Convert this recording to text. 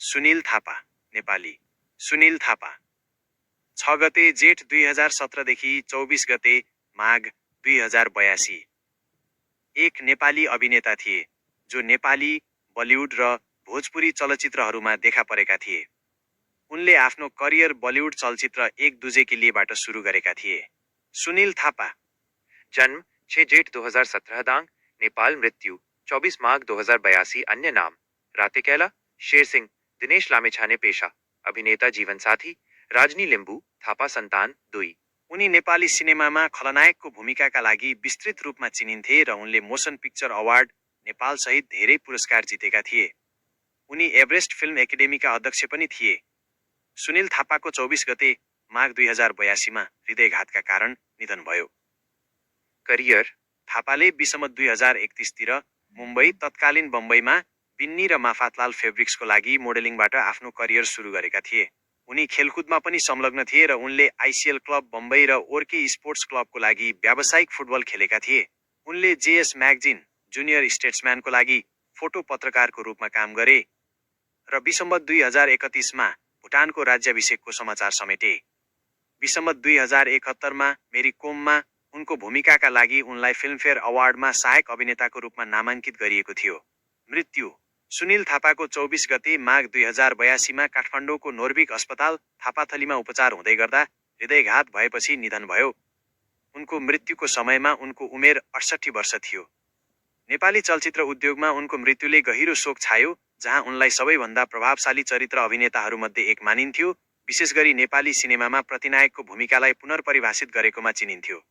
सुनिल थापा, नेपाली। सुनिल थापा 6 गते जेठ 2017 देखि 24 गते माघ 2082। एक नेपाली अभिनेता थिए जो नेपाली, बलिउड र भोजपुरी चलचित्रहरूमा देखा परेका थिए। उनले आफ्नो करियर बलिउड चलचित्र एक दुजे के लिएबाट सुरु गरेका थिए। सुनिल थापा जन्म 6 जेठ 2017 दाङ, नेपाल। मृत्यु 24 माघ 2082। अन्य नाम रातेकैला, शेर सिंह, दिनेश लामेछाने। पेशा अभिनेता। जीवनसाथी राजनी लिम्बू। थापा सन्तान 2। उनी नेपाली सिनेमामा खलनायकको भूमिकाका लागि विस्तृत रूपमा चिनिन्थे र उनले मोसन पिक्चर अवार्ड नेपाल सहित धेरै पुरस्कार जितेका थिए। उनी एभरेस्ट फिल्म एकाडेमीका अध्यक्ष पनि थिए। सुनिल थापाको 24 गते माघ 2082 मा हृदयघातका कारण निधन भयो। करियर थापाले विसम्मत 2031 तिर मुम्बई, तत्कालीन बम्बईमा बिन्नी र माफातलाल फेब्रिक्सको लागि मोडेलिङबाट आफ्नो करियर सुरु गरेका थिए। उनी खेलकुदमा पनि संलग्न थिए र उनले आइसिएल क्लब बम्बई र ओर्के स्पोर्ट्स क्लबको लागि व्यावसायिक फुटबल खेलेका थिए। उनले जेएस म्यागजिन, जुनियर स्टेट्सम्यानको लागि फोटो पत्रकारको रूपमा काम गरे र विसम्मत 2031 मा भुटानको राज्याभिषेकको समाचार समेटे। विसम्मत 2071 मा मेरी कोममा उनको भूमिकाका लागि उनलाई फिल्मफेयर अवार्डमा सहायक अभिनेताको रूपमा नामाङ्कित गरिएको थियो। मृत्यु सुनिल थापाको 24 गते माघ 2082 मा काठमाडौँको नोर्विक अस्पताल थापाथलीमा उपचार हुँदै गर्दा हृदयघात भएपछि निधन भयो। उनको मृत्युको समयमा उनको उमेर 68 वर्ष थियो। नेपाली चलचित्र उद्योगमा उनको मृत्युले गहिरो शोक छायो, जहाँ उनलाई सबैभन्दा प्रभावशाली चरित्र अभिनेताहरूमध्ये एक मानिन्थ्यो। विशेष गरी नेपाली सिनेमामा प्रतिनायकको भूमिकालाई पुनर्परिभाषित गरेकोमा चिनिन्थ्यो।